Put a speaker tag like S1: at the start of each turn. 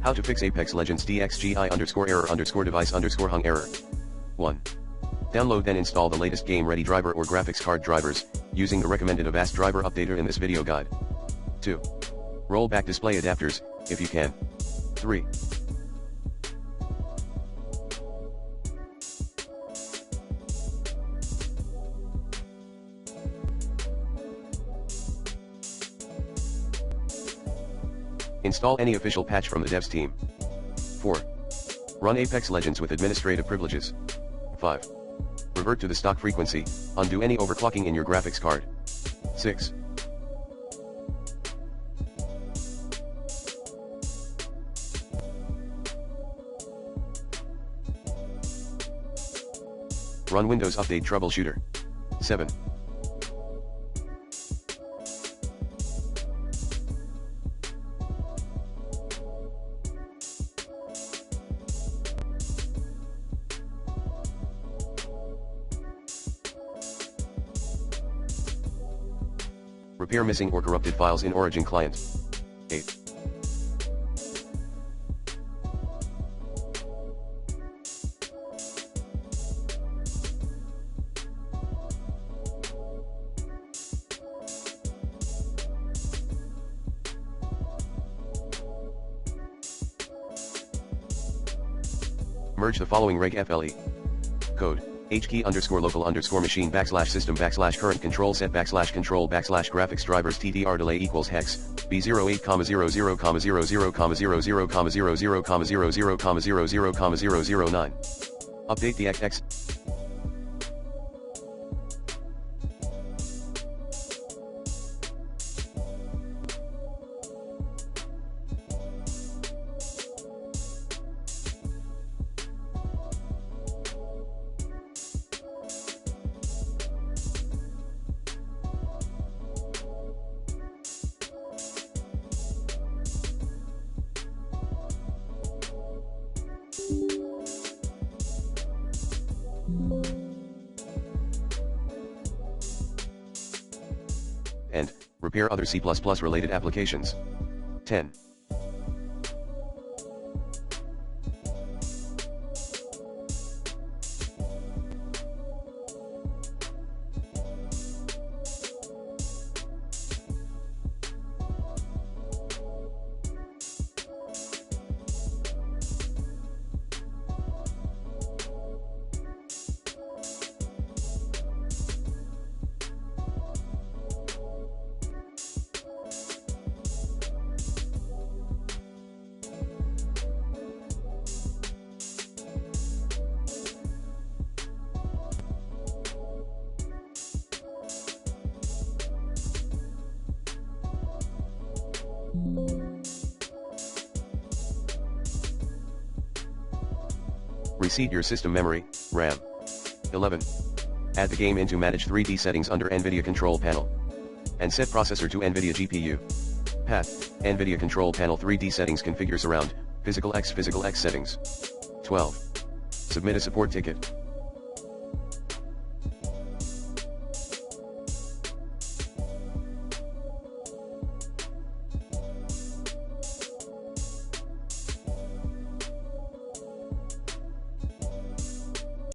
S1: How to fix Apex Legends DXGI_error_device_hung error. 1. Download then install the latest game-ready driver or graphics card drivers, using the recommended Avast driver updater in this video guide. 2. Roll back display adapters, if you can. 3. Install any official patch from the devs team. 4. Run Apex Legends with administrative privileges. 5. Revert to the stock frequency, undo any overclocking in your graphics card. 6. Run Windows Update Troubleshooter. 7. Repair missing or corrupted files in Origin Client. 8. Merge the following reg-FLE. Code. HKey_local_machine_system_current control set /control/graphics drivers TDR delay equals hex B08,00,00,00,00,00,00,00,00,009. Update the XX. And, repair other C++ related applications. 10. Reseat your system memory, RAM. 11. Add the game into Manage 3D settings under NVIDIA Control Panel. And set processor to NVIDIA GPU. Path, NVIDIA Control Panel 3D settings configure surround, physical X settings. 12. Submit a support ticket.